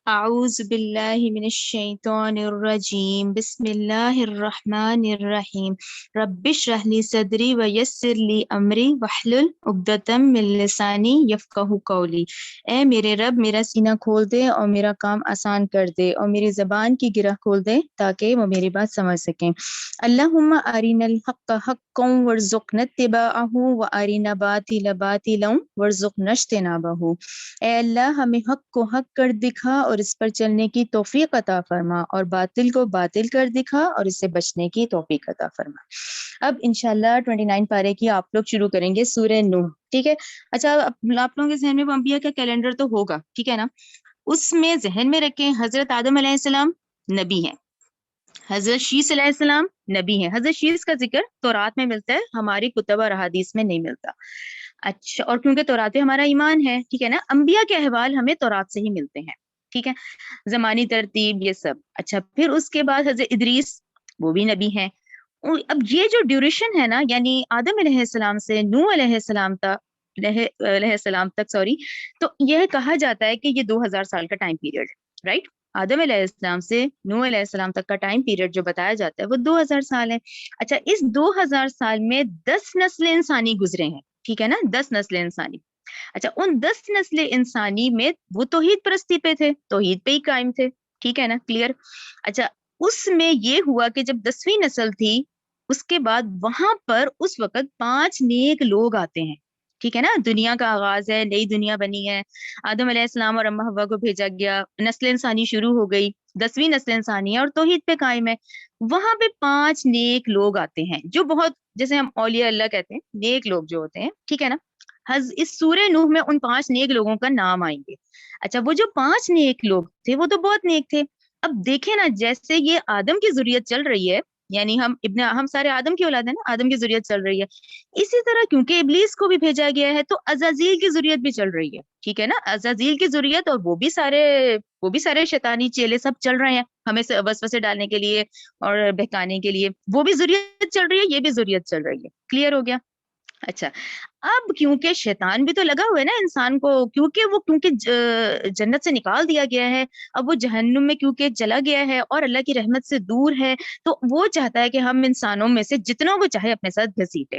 اعوذ باللہ من الشیطان الرجیم بسم اللہ الرحمن الرحیم رب اشرح لی صدری ویسر لی امری واحلل عقدۃ من لسانی یفقہوا قولی۔ اے میرے رب، میرا سینہ کھول دے اور میرا کام آسان کر دے اور میری زبان کی گرہ کھول دے تاکہ وہ میری بات سمجھ سکیں۔ اللہم ارنا الحق حقا وارزقنا اتباعہ وارنا باطل باطلا وارزقنا اجتنابہ۔ اے اللہ، ہمیں حق کو حق کر دکھا اور اس پر چلنے کی توفیق عطا فرما، اور باطل کو باطل کر دکھا اور اس سے بچنے کی توفیق عطا فرما۔ اب انشاءاللہ 29 پارے کی آپ لوگ شروع کریں گے سورہ نوح، ٹھیک ہے؟ اچھا، آپ لوگوں کے ذہن میں وہ انبیاء کا کیلنڈر تو ہوگا، ٹھیک ہے نا؟ اس میں ذہن میں رکھیں حضرت آدم علیہ السلام نبی ہیں، حضرت شیس علیہ السلام نبی ہیں۔ حضرت شیس کا ذکر تورات میں ملتا ہے، ہماری کتب اور احادیث میں نہیں ملتا۔ اچھا، اور کیونکہ تورات ہمارا ایمان ہے، ٹھیک ہے نا؟ انبیاء کے احوال ہمیں تورات سے ہی ملتے ہیں، ٹھیک ہے؟ زمانی ترتیب یہ سب۔ اچھا، پھر اس کے بعد حضرت ادریس، وہ بھی نبی ہیں۔ اب یہ جو ڈیوریشن ہے نا، یعنی آدم علیہ السلام سے نوح علیہ السلام تک تو یہ کہا جاتا ہے کہ یہ 2000 سال کا ٹائم پیریڈ ہے، رائٹ؟ آدم علیہ السلام سے نوح علیہ السلام تک کا ٹائم پیریڈ جو بتایا جاتا ہے وہ 2000 سال ہے۔ اچھا، اس 2000 سال میں 10 نسل انسانی گزرے ہیں، ٹھیک ہے نا؟ 10 نسل انسانی۔ اچھا، ان 10 نسل انسانی میں وہ توحید پرستی پہ تھے، توحید پہ ہی قائم تھے، ٹھیک ہے نا؟ کلیئر؟ اچھا، اس میں یہ ہوا کہ جب 10ویں نسل تھی، اس کے بعد وہاں پر اس وقت 5 نیک لوگ آتے ہیں، ٹھیک ہے نا؟ دنیا کا آغاز ہے، نئی دنیا بنی ہے، آدم علیہ السلام اور اماں حوا کو بھیجا گیا، نسل انسانی شروع ہو گئی، 10ویں نسل انسانی ہے اور توحید پہ قائم ہے۔ وہاں پہ 5 نیک لوگ آتے ہیں جو بہت، جیسے ہم اولیاء اللہ کہتے ہیں، نیک لوگ جو ہوتے ہیں، ٹھیک ہے نا؟ اس سورہ نوح میں ان 5 نیک لوگوں کا نام آئیں گے۔ اچھا، وہ جو 5 نیک لوگ تھے وہ تو بہت نیک تھے۔ اب دیکھیں نا، جیسے یہ آدم کی ذریت چل رہی ہے، یعنی ہم سارے آدم کی اولاد ہیں نا، آدم کی ذریت چل رہی ہے، اسی طرح کیونکہ ابلیس کو بھی بھیجا گیا ہے تو عزازیل کی ذریت بھی چل رہی ہے، ٹھیک ہے نا؟ عزازیل کی ذریت، اور وہ بھی سارے شیطانی چیلے سب چل رہے ہیں ہمیں وسوسے ڈالنے کے لیے اور بہکانے کے لیے، وہ بھی ذریت چل رہی ہے، یہ بھی ذریت چل رہی ہے۔ کلیئر ہو گیا؟ اچھا، اب کیونکہ شیطان بھی تو لگا ہوا ہے نا انسان کو، کیونکہ جنت سے نکال دیا گیا ہے، اب وہ جہنم میں کیونکہ چلا گیا ہے اور اللہ کی رحمت سے دور ہے، تو وہ چاہتا ہے کہ ہم انسانوں میں سے جتنوں کو چاہے اپنے ساتھ گھسیٹے۔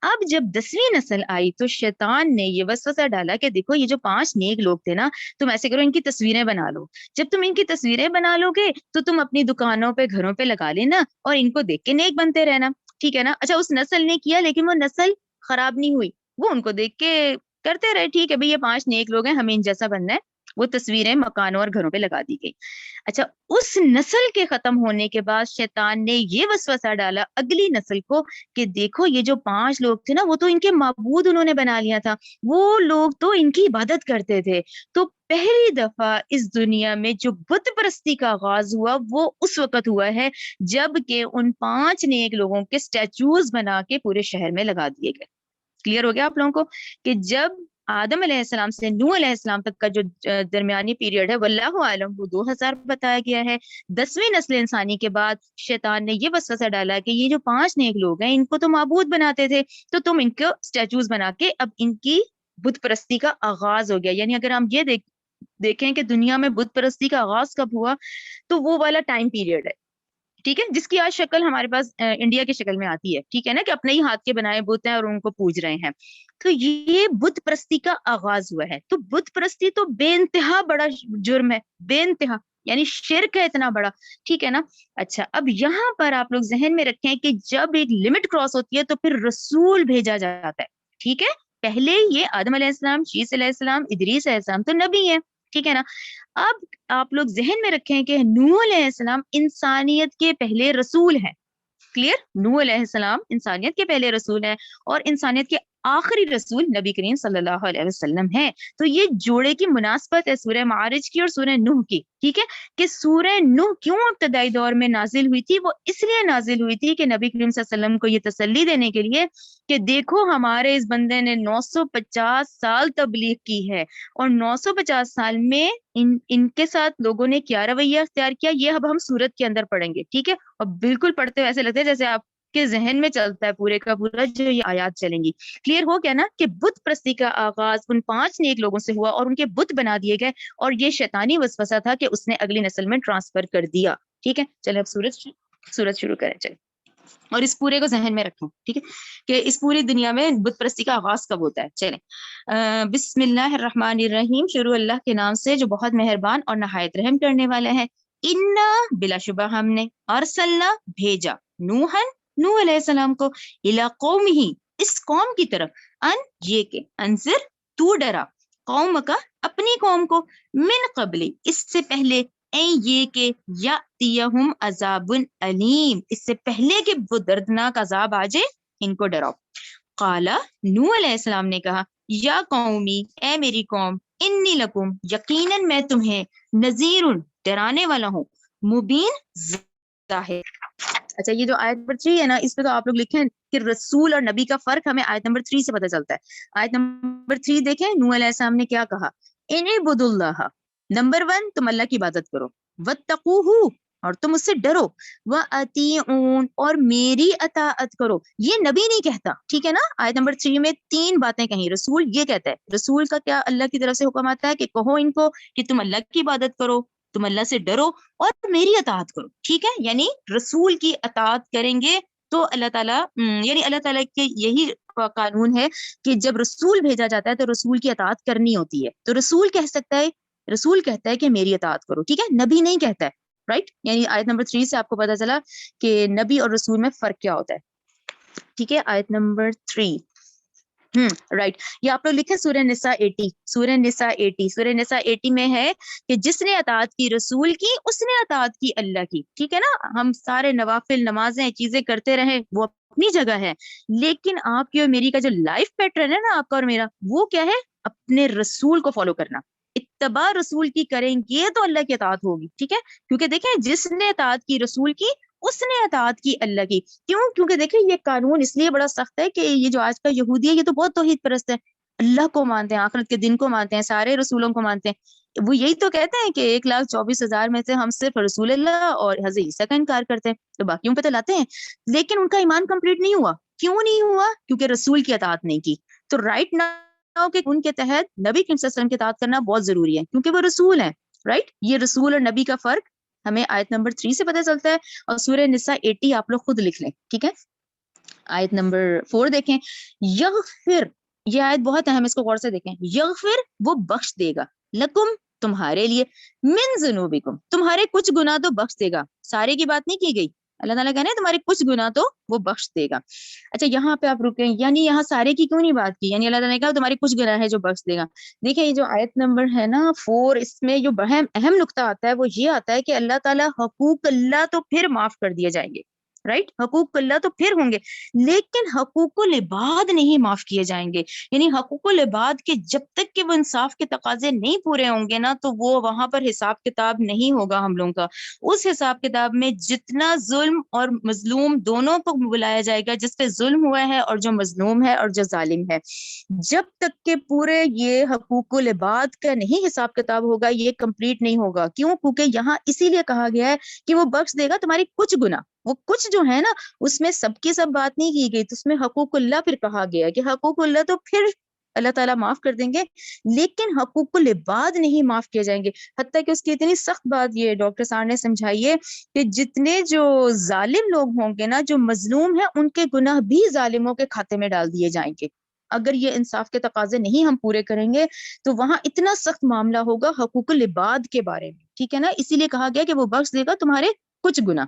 اب جب 10ویں نسل آئی تو شیطان نے یہ وسوسہ ڈالا کہ دیکھو، یہ جو 5 نیک لوگ تھے نا، تم ایسے کرو، ان کی تصویریں بنا لو۔ جب تم ان کی تصویریں بنا لو گے تو تم اپنی دکانوں پہ، گھروں پہ لگا لینا اور ان کو دیکھ کے نیک بنتے رہنا، ٹھیک ہے نا؟ اچھا، اس نسل نے کیا، لیکن وہ نسل خراب نہیں ہوئی، وہ ان کو دیکھ کے کرتے رہے، ٹھیک ہے بھئی، یہ 5 نیک لوگ ہیں، ہمیں ان جیسا بننا ہے، وہ تصویریں مکانوں اور گھروں پہ لگا دی گئی۔ اچھا، اس نسل کے ختم ہونے کے بعد شیطان نے یہ وسوسہ ڈالا اگلی نسل کو کہ دیکھو، یہ جو 5 لوگ تھے نا، وہ تو ان کے معبود انہوں نے بنا لیا تھا، وہ لوگ تو ان کی عبادت کرتے تھے، تو پہلی دفعہ اس دنیا میں جو بت پرستی کا آغاز ہوا وہ اس وقت ہوا ہے جب کہ ان 5 نیک لوگوں کے سٹیچوز بنا کے پورے شہر میں لگا دیے گئے۔ کلیئر ہو گیا آپ لوگوں کو کہ جب آدم علیہ السلام سے نوح علیہ السلام تک کا جو درمیانی پیریڈ ہے، واللہ عالم، وہ 2000 بتایا گیا ہے۔ 10ویں نسل انسانی کے بعد شیطان نے یہ وسوسہ ڈالا کہ یہ جو 5 نیک لوگ ہیں، ان کو تو معبود بناتے تھے، تو تم ان کو سٹیچوز بنا کے اب ان کی بت پرستی کا آغاز ہو گیا۔ یعنی اگر ہم یہ دیکھیں کہ دنیا میں بت پرستی کا آغاز کب ہوا، تو وہ والا ٹائم پیریڈ ہے، ٹھیک ہے؟ جس کی آج شکل ہمارے پاس انڈیا کی شکل میں آتی ہے، ٹھیک ہے نا؟ کہ اپنے ہی ہاتھ کے بنائے بت ہیں اور ان کو پوج رہے ہیں، تو یہ بت پرستی کا آغاز ہوا ہے۔ تو بت پرستی تو بے انتہا بڑا جرم ہے، بے انتہا، یعنی شرک ہے اتنا بڑا، ٹھیک ہے نا؟ اچھا، اب یہاں پر آپ لوگ ذہن میں رکھیں کہ جب ایک لمٹ کراس ہوتی ہے تو پھر رسول بھیجا جاتا ہے، ٹھیک ہے؟ پہلے یہ آدم علیہ السلام، شیس علیہ السلام، ادریس علیہ السلام تو نبی ہیں، ٹھیک ہے نا؟ اب آپ لوگ ذہن میں رکھیں کہ نوح علیہ السلام انسانیت کے پہلے رسول ہیں۔ کلیئر؟ نوح علیہ السلام انسانیت کے پہلے رسول ہیں اور انسانیت کے آخری رسول نبی کریم صلی اللہ علیہ وسلم ہیں۔ تو یہ جوڑے کی مناسبت ہے سورہ معارج کی اور سورہ نوح کی، ٹھیک ہے؟ کہ سورہ نوح کیوں ابتدائی دور میں نازل ہوئی تھی؟ وہ اس لیے نازل ہوئی تھی کہ نبی کریم صلی اللہ علیہ وسلم کو یہ تسلی دینے کے لیے کہ دیکھو، ہمارے اس بندے نے 950 سال تبلیغ کی ہے، اور 950 سال میں ان کے ساتھ لوگوں نے کیا رویہ اختیار کیا، یہ اب ہم سورت کے اندر پڑھیں گے، ٹھیک ہے؟ اور بالکل پڑھتے ہوئے ایسے لگتا ہے جیسے آپ کے ذہن میں چلتا ہے پورے کا پورا جو یہ آیات چلیں گی. کلیئر ہو گیا نا کہ بت پرستی کا آغاز ان 5 نیک لوگوں سے ہوا اور ان کے بت بنا دیے گئے, اور یہ شیطانی وسوسہ تھا کہ اس نے اگلی نسل میں ٹرانسفر کر دیا. ٹھیک ہے, چلے اب سورت شروع کریں. چلے, اور اس پورے کو ذہن میں رکھیں, ٹھیک ہے, کہ اس پوری دنیا میں بت پرستی کا آغاز کب ہوتا ہے. چلیں, بسم اللہ الرحمن الرحیم, شروع اللہ کے نام سے جو بہت مہربان اور نہایت رحم کرنے والا ہے. انا, بلا شبہ ہم نے, ارسلنا, بھیجا, نوح علیہ السلام کو, الی قومہ, اس قوم کی طرف, ان, یہ کہ, انذر, تو ڈرا, قوم کا, اپنی قوم کو, من قبل, اس سے پہلے, یہ کہ یاتیہم عذاب علیم, اس سے پہلے کہ وہ دردناک عذاب آ جائے, ان کو ڈراؤ. قالا, نوح علیہ السلام نے کہا, یا قومی, اے میری قوم, انی لکم, یقیناً میں تمہیں, نذیر, ڈرانے والا ہوں, مبین, ظاہر. اچھا, یہ جو آیت نمبر 3 ہے نا, اس پہ تو آپ لوگ لکھیں کہ رسول اور نبی کا فرق ہمیں آیت نمبر 3 سے پتہ چلتا ہے. آیت نمبر 3 دیکھیں, نوح علیہ السلام نے کیا کہا, اعبدوا اللہ, نمبر 1 تم اللہ کی عبادت کرو, واتقوہ, اور تم اس سے ڈرو, وَأَطِیعُونْ, اور میری اطاعت کرو. یہ نبی نہیں کہتا, ٹھیک ہے نا. آیت نمبر 3 میں 3 باتیں کہیں, رسول یہ کہتا ہے, رسول کا کیا اللہ کی طرف سے حکم آتا ہے کہ کہو ان کو کہ تم اللہ کی عبادت کرو, تم اللہ سے ڈرو اور میری اطاعت کرو. ٹھیک ہے, یعنی رسول کی اطاعت کریں گے تو اللہ تعالیٰ, یعنی اللہ تعالیٰ کے یہی قانون ہے کہ جب رسول بھیجا جاتا ہے تو رسول کی اطاعت کرنی ہوتی ہے. تو رسول کہہ سکتا ہے, رسول کہتا ہے کہ میری اطاعت کرو, ٹھیک ہے, نبی نہیں کہتا ہے, رائٹ. یعنی آیت نمبر 3 سے آپ کو پتا چلا کہ نبی اور رسول میں فرق کیا ہوتا ہے. ٹھیک ہے, آیت نمبر 3, رائٹ. یہ آپ لوگ لکھیں سورہ نساء 80, سورہ نساء 80, سورہ نساء 80 میں ہے کہ جس نے اطاعت کی رسول کی, اس نے اطاعت کی اللہ کی. ٹھیک ہے نا, ہم سارے نوافل, نمازیں, چیزیں کرتے رہے, وہ اپنی جگہ ہے, لیکن آپ کی اور میری کا جو لائف پیٹرن ہے نا, آپ کا اور میرا, وہ کیا ہے, اپنے رسول کو فالو کرنا. اتباع رسول کی کریں گے تو اللہ کی اطاعت ہوگی. ٹھیک ہے, کیونکہ دیکھیں جس نے اطاعت کی رسول کی, اس نے اطاعت کی اللہ کی. کیوں؟ کیونکہ دیکھیں یہ قانون اس لیے بڑا سخت ہے کہ یہ جو آج کا یہودی ہے, یہ تو بہت توحید پرست ہے, اللہ کو مانتے ہیں, آخرت کے دن کو مانتے ہیں, سارے رسولوں کو مانتے ہیں. وہ یہی تو کہتے ہیں کہ 1,24,000 میں سے ہم صرف رسول اللہ اور حضرت عیسیٰ کا انکار کرتے ہیں, تو باقیوں پہ تو لاتے ہیں, لیکن ان کا ایمان کمپلیٹ نہیں ہوا. کیوں نہیں ہوا؟ کیونکہ رسول کی اطاعت نہیں کی. تو رائٹ ناؤ کہ ان کے تحت نبی کریم صلی اللہ علیہ وسلم کی اطاعت کرنا بہت ضروری ہے, کیونکہ وہ رسول ہیں, رائٹ. یہ رسول اور نبی کا فرق ہمیں آیت نمبر 3 سے پتہ چلتا ہے. اور سورہ نساء 80 آپ لوگ خود لکھ لیں, ٹھیک ہے. آیت نمبر 4 دیکھیں, یغفر, یہ آیت بہت اہم ہے, اس کو غور سے دیکھیں. یغفر, وہ بخش دے گا, لکم, تمہارے لیے, من ذنوبکم, تمہارے کچھ گناہ تو بخش دے گا. سارے کی بات نہیں کی گئی, اللہ تعالیٰ کہنا ہے تمہارے کچھ گناہ تو وہ بخش دے گا. اچھا, یہاں پہ آپ رکیں, یعنی یہاں سارے کی کیوں نہیں بات کی, یعنی اللہ تعالیٰ نے کہا تمہارے کچھ گناہ ہے جو بخش دے گا. دیکھیں یہ جو آیت نمبر ہے نا 4, اس میں جو اہم نقطہ آتا ہے وہ یہ آتا ہے کہ اللہ تعالیٰ حقوق اللہ تو پھر معاف کر دیے جائیں گے, رائٹ. حقوق اللہ تو پھر ہوں گے, لیکن حقوق العباد نہیں معاف کیے جائیں گے. یعنی حقوق العباد کے جب تک کہ وہ انصاف کے تقاضے نہیں پورے ہوں گے نا, تو وہ وہاں پر حساب کتاب نہیں ہوگا ہم لوگوں کا. اس حساب کتاب میں جتنا ظلم اور مظلوم دونوں کو بلایا جائے گا, جس پہ ظلم ہوا ہے اور جو مظلوم ہے اور جو ظالم ہے, جب تک کہ پورے یہ حقوق العباد کا نہیں حساب کتاب ہوگا, یہ کمپلیٹ نہیں ہوگا. کیوں؟ کیونکہ یہاں اسی لیے کہا گیا ہے کہ وہ بخش دے گا تمہاری کچھ گناہ. وہ کچھ جو ہے نا, اس میں سب کی سب بات نہیں کی گئی, تو اس میں حقوق اللہ پھر کہا گیا کہ حقوق اللہ تو پھر اللہ تعالیٰ معاف کر دیں گے, لیکن حقوق العباد نہیں معاف کیے جائیں گے. حتیٰ کہ اس کی اتنی سخت بات یہ ڈاکٹر صاحب نے سمجھائی ہے کہ جتنے جو ظالم لوگ ہوں گے نا, جو مظلوم ہیں, ان کے گناہ بھی ظالموں کے کھاتے میں ڈال دیے جائیں گے. اگر یہ انصاف کے تقاضے نہیں ہم پورے کریں گے تو وہاں اتنا سخت معاملہ ہوگا حقوق العباد کے بارے میں, ٹھیک ہے نا. اسی لیے کہا گیا کہ وہ بخش دے گا تمہارے کچھ گناہ.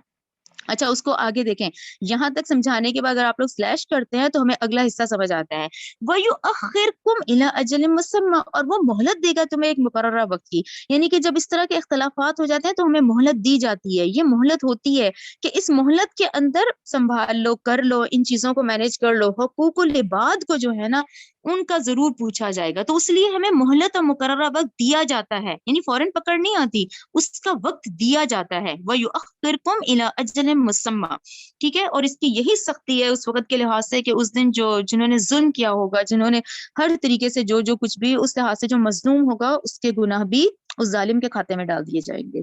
اچھا, اس کو آگے دیکھیں, یہاں تک سمجھانے کے بعد اگر آپ لوگ سلیش کرتے ہیں تو ہمیں اگلا حصہ سمجھ آتا ہے. وَيُؤَخِّرْكُمْ إِلَىٰ أَجَلٍ مُّسَمًّى, اور وہ مہلت دے گا تمہیں ایک مقررہ وقت کی. یعنی کہ جب اس طرح کے اختلافات ہو جاتے ہیں تو ہمیں مہلت دی جاتی ہے. یہ مہلت ہوتی ہے کہ اس مہلت کے اندر سنبھال لو, کر لو, ان چیزوں کو مینج کر لو. حقوق العباد کو جو ہے نا, ان کا ضرور پوچھا جائے گا, تو اس لیے ہمیں مہلت اور مقررہ وقت دیا جاتا ہے. یعنی فوراً پکڑ نہیں آتی, اس کا وقت دیا جاتا ہے. وَيُؤَخِّرْكُمْ إِلَىٰ أَجَلٍ مُّسَمًّى, ٹھیک ہے. اور اس کی یہی سختی ہے اس وقت کے لحاظ سے کہ اس دن جنہوں نے ظلم کیا ہوگا, جنہوں نے ہر طریقے سے جو کچھ بھی, اس لحاظ سے جو مظلوم ہوگا, اس کے گناہ بھی اس ظالم کے کھاتے میں ڈال دیے جائیں گے.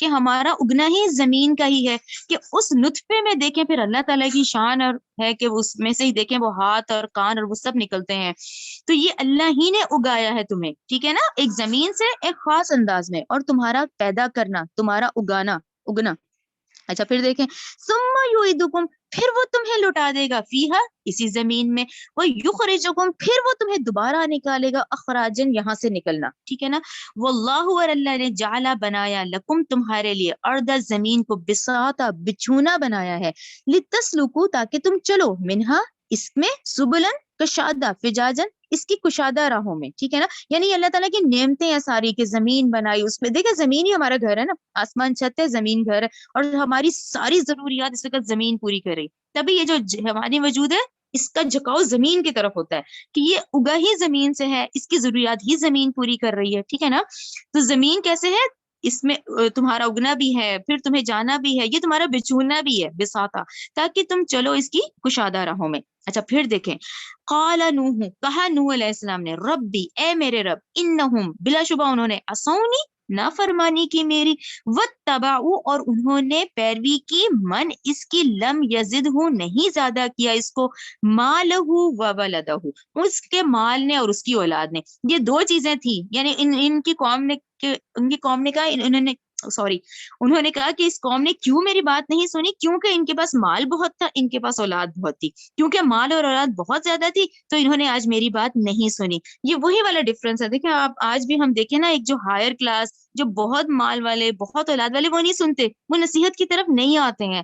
کہ ہمارا اگنا ہی زمین کا ہی ہے، کہ اس نطفے میں دیکھیں پھر اللہ تعالیٰ کی شان اور ہے کہ اس میں سے ہی دیکھیں وہ ہاتھ اور کان اور وہ سب نکلتے ہیں، تو یہ اللہ ہی نے اگایا ہے تمہیں، ٹھیک ہے نا، ایک زمین سے ایک خاص انداز میں، اور تمہارا پیدا کرنا، تمہارا اگنا. اچھا پھر دیکھیں ثم یعیدکم، پھر وہ تمہیں لوٹا دے گا فیہا، اسی زمین میں، وہ یخرجکم، پھر وہ تمہیں دوبارہ نکالے گا اخراجن، یہاں سے نکلنا، ٹھیک ہے نا. واللہ، اور اللہ نے جعل بنایا لکم تمہارے لیے ارض، زمین کو بساطا بچھونا بنایا ہے، لتسلکو، تاکہ تم چلو، منہا، اس میں، سبلن کشادہ، فجاجن، اس کی کشادہ راہوں میں، ٹھیک ہے نا. یعنی اللہ تعالیٰ کی نعمتیں ہیں ساری، کہ زمین بنائی، اس میں دیکھیں زمین ہی ہمارا گھر ہے نا، آسمان چھت ہے، زمین گھر ہے، اور ہماری ساری ضروریات اس وقت زمین پوری کر رہی، تبھی یہ جو ہماری وجود ہے اس کا جھکاؤ زمین کی طرف ہوتا ہے، کہ یہ اگا ہی زمین سے ہے، اس کی ضروریات ہی زمین پوری کر رہی ہے، ٹھیک ہے نا. تو زمین کیسے ہے، اس میں تمہارا اگنا بھی ہے، پھر تمہیں جانا بھی ہے، یہ تمہارا بچھونا بھی ہے، بساطا، تاکہ تم چلو اس کی کشادہ راہوں میں. اچھا پھر دیکھیں قال نوح، کہا نوح علیہ السلام نے، ربی، اے میرے رب، انہم، بلا شبہ انہوں نے، عصونی، نافرمانی کی میری، واتبعوا، اور انہوں نے پیروی کی، من، اس کی، لم یزدہ، نہیں زیادہ کیا اس کو، مالہ و ولدہ، اس کے مال نے اور اس کی اولاد نے. یہ دو چیزیں تھیں، یعنی ان کی قوم نے کہا، انہوں نے کہا کہ اس قوم نے کیوں میری بات نہیں سنی، کیونکہ ان کے پاس مال بہت تھا، ان کے پاس اولاد بہت تھی، کیونکہ مال اور اولاد بہت زیادہ تھی تو انہوں نے آج میری بات نہیں سنی. یہ وہی والا ڈفرنس ہے. دیکھیں آپ آج بھی ہم دیکھیں نا، ایک جو ہائر کلاس، جو بہت مال والے، بہت اولاد والے، وہ نہیں سنتے، وہ نصیحت کی طرف نہیں آتے ہیں.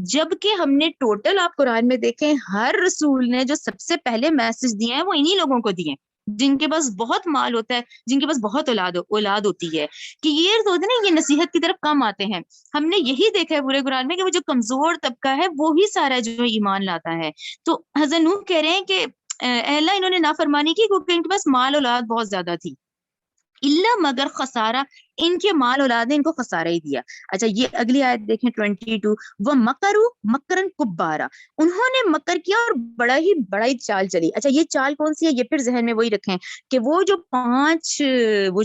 جبکہ ہم نے ٹوٹل، آپ قرآن میں دیکھیں، ہر رسول نے جو سب سے پہلے میسج دیے ہیں وہ انہی لوگوں کو دیے، جن کے پاس بہت مال ہوتا ہے، جن کے پاس بہت اولاد ہوتی ہے، کہ یہ تو نا یہ نصیحت کی طرف کم آتے ہیں. ہم نے یہی دیکھا ہے پورے قرآن میں کہ وہ جو کمزور طبقہ ہے وہی سارا جو ایمان لاتا ہے. تو حضرت نوح کہہ رہے ہیں کہ اے اللہ، انہوں نے نافرمانی کی کیونکہ ان کے پاس مال اولاد بہت زیادہ تھی، اللہ، مگر خسارہ، ان کے مال اولاد نے ان کو خسارہ ہی دیا. اچھا یہ اگلی آیت دیکھیں 22، وہ مکرو مکرن کبارا، انہوں نے مکر کیا اور بڑا ہی چال چلی. اچھا یہ چال کون سی ہے، یہ پھر ذہن میں وہی رکھیں کہ وہ جو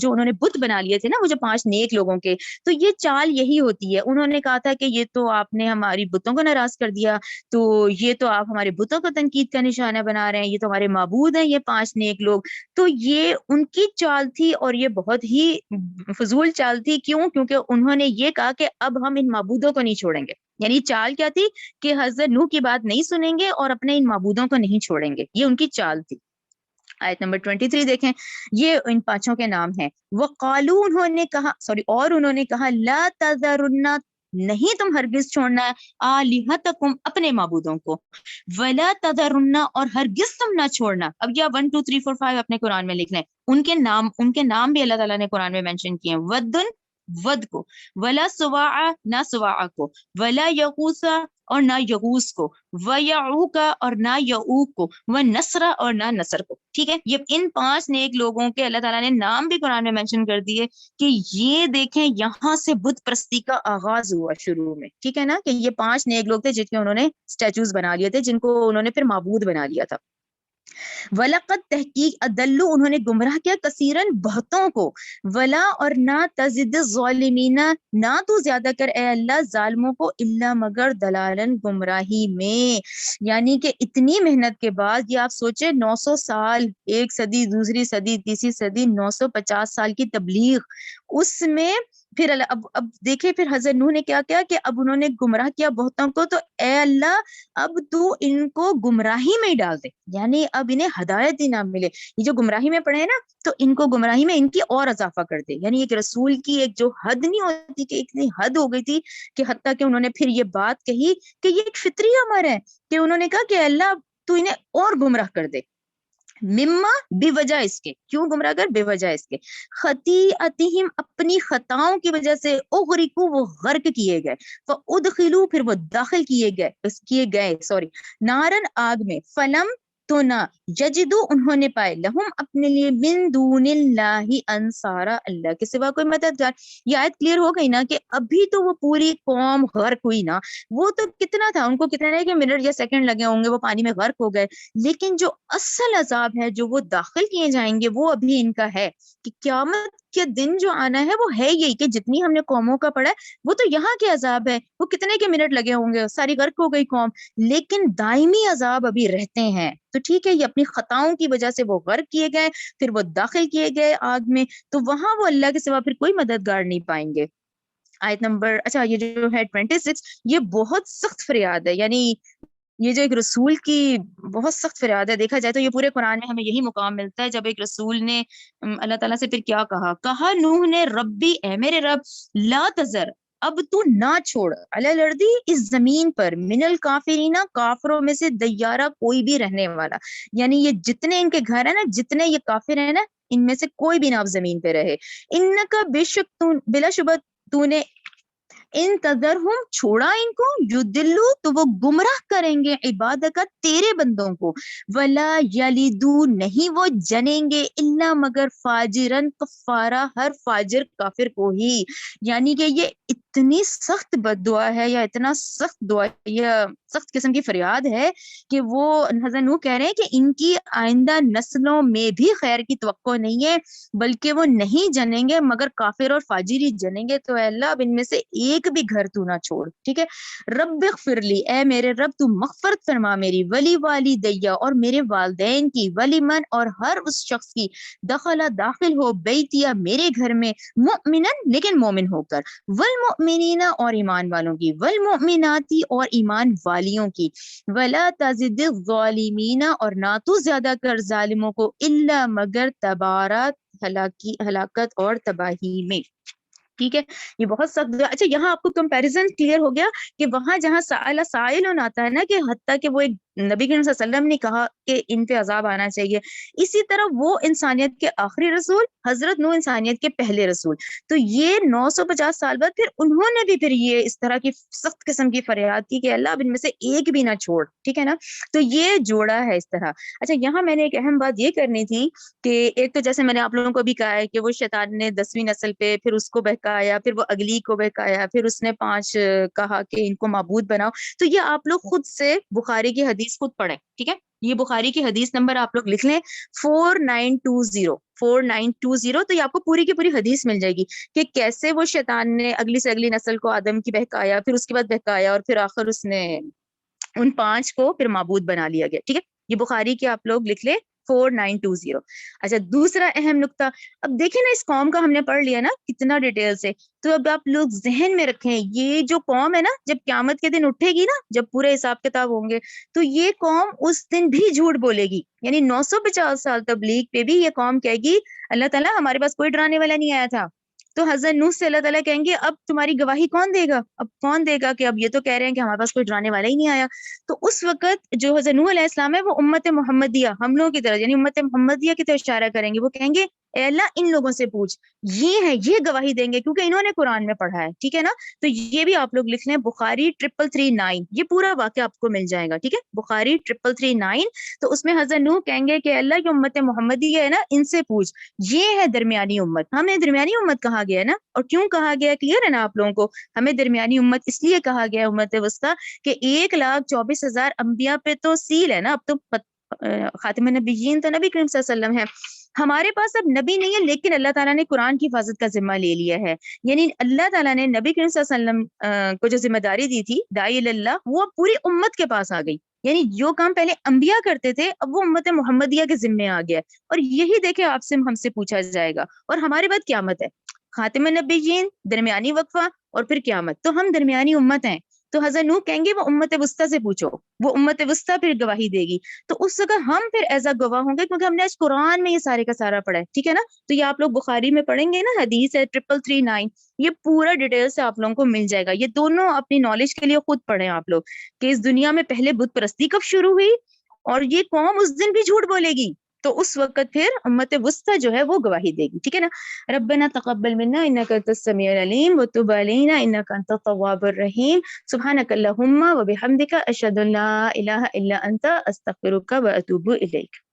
انہوں نے بت بنا لیے تھے نا، وہ جو 5 نیک لوگوں کے، تو یہ چال یہی ہوتی ہے. انہوں نے کہا تھا کہ یہ تو آپ نے ہماری بتوں کو ناراض کر دیا، تو یہ تو آپ ہمارے بتوں کو تنقید کا نشانہ بنا رہے ہیں، یہ تو ہمارے معبود ہیں یہ 5 نیک لوگ. تو یہ ان کی چال تھی، اور یہ بہت ہی فضول چال تھی. کیوں؟ کیونکہ انہوں نے یہ کہا کہ اب ہم ان معبودوں کو نہیں چھوڑیں گے. یعنی چال کیا تھی کہ حضرت نوح کی بات نہیں سنیں گے اور اپنے ان معبودوں کو نہیں چھوڑیں گے، یہ ان کی چال تھی. آیت نمبر 23 دیکھیں، یہ ان 5 کے نام ہیں. وقالو، اور انہوں نے کہا، لا تذرن، نہیں تم ہرگز چھوڑنا آلہتکم، اپنے معبودوں کو، ولا تذرن، اور ہرگز تم نہ چھوڑنا. اب یہ 1 2 3 4 5 اپنے قرآن میں لکھ لیں، ان کے نام بھی اللہ تعالیٰ نے قرآن میں مینشن کیے ہیں. ود کو، ولا سواع، نہ سواع کو، ولا یغوث، اور نہ یغوث کو، ویعوق، اور نہ یعوق کو، ونصر، اور نہ نصر کو. ٹھیک ہے، یہ ان 5 نیک لوگوں کے اللہ تعالیٰ نے نام بھی قرآن میں مینشن کر دیے، کہ یہ دیکھیں یہاں سے بت پرستی کا آغاز ہوا شروع میں. ٹھیک ہے نا، کہ یہ 5 نیک لوگ تھے جن کے انہوں نے اسٹیچوز بنا لیے تھے، جن کو انہوں نے پھر معبود بنا لیا تھا. وَلَقَدْ، تحقیق، اَضَلُّوا، انہوں نے گمراہ کیا، کثیراً، بہتوں کو، ولا، اور نہ تزد الظالمین، نہ تو زیادہ کر اے اللہ ظالموں کو، الا، مگر، دلالن، گمراہی میں. یعنی کہ اتنی محنت کے بعد، یہ آپ سوچیں 900 سال، ایک صدی، دوسری صدی، تیسری صدی، 950 سال کی تبلیغ، اس میں پھر اب دیکھیں پھر حضرت نوح نے کیا کیا، کہ اب انہوں نے گمراہ کیا بہتوں کو، تو اے اللہ اب تو ان کو گمراہی میں ہی ڈال دے، یعنی اب انہیں ہدایت ہی نہ ملے. یہ جو گمراہی میں پڑے ہیں نا، تو ان کو گمراہی میں ان کی اور اضافہ کر دے. یعنی ایک رسول کی ایک جو حد نہیں ہوتی، کہ اتنی حد ہو گئی تھی کہ حتیٰ کہ انہوں نے پھر یہ بات کہی کہ یہ ایک فطری امر ہے، کہ انہوں نے کہا کہ اللہ تو انہیں اور گمراہ کر دے. مما، بے وجہ اس کے، کیوں گمراہ کر، بے وجہ اس کے، خطیئتہم، اپنی خطاؤں کی وجہ سے، اغرقوا، وہ غرق کیے گئے، فادخلوا، پھر وہ داخل کیے گئے نارن، آگ میں، فلم، تو نہ، یجدو، انہوں نے پائے، لہم، اپنے لیے، من دون اللہ، انصارا، اللہ کے سوا کوئی مددگار. یہ آیت کلیئر ہو گئی نا، کہ ابھی تو وہ پوری قوم غرق ہوئی نا، وہ تو کتنا تھا، ان کو کتنا نہیں کہ منٹ یا سیکنڈ لگے ہوں گے، وہ پانی میں غرق ہو گئے. لیکن جو اصل عذاب ہے جو وہ داخل کیے جائیں گے، وہ ابھی ان کا ہے، کہ قیامت کے دن جو آنا ہے وہ ہے یہی کہ جتنی ہم نے قوموں کا پڑھا ہے وہ تو یہاں کے عذاب ہے، وہ کتنے کے منٹ لگے ہوں گے، ساری غرق ہو گئی قوم، لیکن دائمی عذاب ابھی رہتے ہیں. تو ٹھیک ہے، یہ اپنی خطاؤں کی وجہ سے وہ غرق کیے گئے، پھر وہ داخل کیے گئے آگ میں، تو وہاں وہ اللہ کے سوا پھر کوئی مددگار نہیں پائیں گے. آیت نمبر یہ جو ہے 26، یہ بہت سخت فریاد ہے. یعنی یہ جو ایک رسول کی بہت سخت فریاد ہے. دیکھا جائے تو یہ پورے قرآن میں ہمیں یہی مقام ملتا ہے جب ایک رسول نے اللہ تعالیٰ سے پھر کیا کہا نوح نے، ربی اے میرے رب، لا تذر، اب تو نہ چھوڑ، علی الارض اس زمین پر، من الکافرین کافروں میں سے، دیارہ کوئی بھی رہنے والا. یعنی یہ جتنے ان کے گھر ہیں نا، جتنے یہ کافر ہیں نا، ان میں سے کوئی بھی نہ اب زمین پہ رہے. انکا بے شک بلا شبہ تو نے ان تذرہم، چھوڑا ان کو، یدلو تو وہ گمراہ کریں گے، عبادت کا تیرے بندوں کو، ولا یلدو نہیں وہ جنیں گے، الا مگر فاجرن کفارا، ہر فاجر کافر کو ہی. یعنی کہ یہ اتنی سخت بد دعا ہے، یا اتنا سخت دعا، یا سخت قسم کی فریاد ہے کہ وہ حضرت نوح کہہ رہے ہیں کہ ان کی آئندہ نسلوں میں بھی خیر کی توقع نہیں ہے، بلکہ وہ نہیں جنیں گے مگر کافر اور فاجر ہی جنیں گے. تو اے اللہ اب ان میں سے ایک بھی گھر تو نہ چھوڑ. ٹھیک ہے، رب اغفر لی، اے میرے رب تو مغفرت فرما میری، ولی والدیہ اور میرے والدین کی، ولی من اور ہر اس شخص کی، داخل ہو بیتیا میرے گھر میں، مؤمنن لیکن مومن ہو کر، والمؤمنین اور ایمان والوں کی، والمؤمناتی اور ایمان والیوں کی، ولا تزد الظالمین اور نہ تو زیادہ کر ظالموں کو، الا مگر تبارات، ہلاکت اور تباہی میں. ٹھیک ہے، یہ بہت سخت. اچھا یہاں آپ کو کمپیریزن کلیئر ہو گیا کہ وہاں جہاں سائل آتا ہے نا، کہ حتیٰ کہ وہ ایک نبی کریم صلی اللہ علیہ وسلم نے کہا کہ ان پہ عذاب آنا چاہیے، اسی طرح وہ انسانیت کے آخری رسول حضرت نوح انسانیت کے پہلے رسول، تو یہ 950 سال بعد پھر انہوں نے بھی پھر یہ اس طرح کی سخت قسم کی فریاد کی کہ اللہ اب ان میں سے ایک بھی نہ چھوڑ. ٹھیک ہے نا، تو یہ جوڑا ہے اس طرح. اچھا یہاں میں نے ایک اہم بات یہ کرنی تھی کہ ایک تو جیسے میں نے آپ لوگوں کو بھی کہا ہے کہ وہ شیطان نے 10ویں نسل پہ پھر اس کو بہکایا، پھر وہ اگلی کو بہکایا، پھر اس نے 5 کہا کہ ان کو معبود بناؤ. تو یہ آپ لوگ خود سے بخاری کی حدیث خود پڑھیں. ٹھیک ہے، یہ بخاری کی حدیث نمبر آپ لوگ لکھ لیں 4920. تو یہ آپ کو پوری کی پوری حدیث مل جائے گی کہ کیسے وہ شیطان نے اگلی سے اگلی نسل کو آدم کی بہکایا، پھر اس کے بعد بہکایا، اور پھر آخر اس نے ان 5 کو پھر معبود بنا لیا گیا. ٹھیک ہے، یہ بخاری کے آپ لوگ لکھ لیں 4920. اچھا دوسرا اہم نقطہ، اب دیکھیں نا اس قوم کا ہم نے پڑھ لیا نا کتنا ڈیٹیل سے، تو اب آپ لوگ ذہن میں رکھیں یہ جو قوم ہے نا، جب قیامت کے دن اٹھے گی نا، جب پورے حساب کتاب ہوں گے، تو یہ قوم اس دن بھی جھوٹ بولے گی. یعنی 950 سال تبلیغ پہ بھی یہ قوم کہے گی اللہ تعالیٰ ہمارے پاس کوئی ڈرانے والا نہیں آیا تھا. تو حضرت نوح سے اللہ تعالیٰ کہیں گے اب تمہاری گواہی کون دے گا، اب کون دے گا کہ اب یہ تو کہہ رہے ہیں کہ ہمارے پاس کوئی ڈرانے والا ہی نہیں آیا. تو اس وقت جو حضرت نوح علیہ السلام ہے وہ امت محمدیہ، ہم لوگوں کی طرف یعنی امت محمدیہ کی طرف اشارہ کریں گے. وہ کہیں گے اے اللہ ان لوگوں سے پوچھ، یہ ہے، یہ گواہی دیں گے کیونکہ انہوں نے قرآن میں پڑھا ہے. ٹھیک ہے نا، تو یہ بھی آپ لوگ لکھ لیں بخاری 3339، یہ پورا واقعہ آپ کو مل جائے گا. ٹھیک ہے، بخاری 3339. تو اس میں حضرت نوح کہیں گے کہ اللہ جو امت محمدیہ ہے نا ان سے پوچھ، یہ ہے درمیانی امت، ہمیں درمیانی امت کہا گیا ہے نا. اور کیوں کہا گیا کلیئر ہے نا آپ لوگوں کو، ہمیں درمیانی امت اس لیے کہا گیا امت وسطیٰ کہ 1,24,000 انبیاء پہ تو سیل ہے نا. اب تو خاتم النبیین تو نبی کریم صلی اللہ علیہ وسلم ہے، ہمارے پاس اب نبی نہیں ہے، لیکن اللہ تعالیٰ نے قرآن کی حفاظت کا ذمہ لے لیا ہے. یعنی اللہ تعالیٰ نے نبی کریم صلی اللہ علیہ وسلم کو جو ذمہ داری دی تھی داعی اللہ، وہ پوری امت کے پاس آ گئی. یعنی جو کام پہلے انبیاء کرتے تھے اب وہ امت محمدیہ کے ذمے آ گیا. اور یہی دیکھیں آپ سے ہم سے پوچھا جائے گا. اور ہمارے بعد قیامت ہے، خاتم النبیین، درمیانی وقفہ، اور پھر قیامت. تو ہم درمیانی امت ہیں. تو حضرت نوح کہیں گے وہ امت وسطیٰ سے پوچھو، وہ امت وسطیٰ پھر گواہی دے گی. تو اس وقت ہم پھر ایز اے گواہ ہوں گے کیونکہ ہم نے آج قرآن میں یہ سارے کا سارا پڑھا ہے. ٹھیک ہے نا، تو یہ آپ لوگ بخاری میں پڑھیں گے نا، حدیث ہے 3339، یہ پورا ڈیٹیل سے آپ لوگوں کو مل جائے گا. یہ دونوں اپنی نالج کے لیے خود پڑھیں آپ لوگ کہ اس دنیا میں پہلے بت پرستی کب شروع ہوئی، اور یہ قوم اس دن بھی جھوٹ بولے گی، تو اس وقت پھر امت وسطیٰ جو ہے وہ گواہی دے گی. ٹھیک ہے نا، ربنا تقبل منا انک انت السمیع العلیم وتب علینا انک انت التواب الرحیم سبحانک اللہم وبحمدک اشہد ان لا الہ الا انت استغفرک واتوب الیک.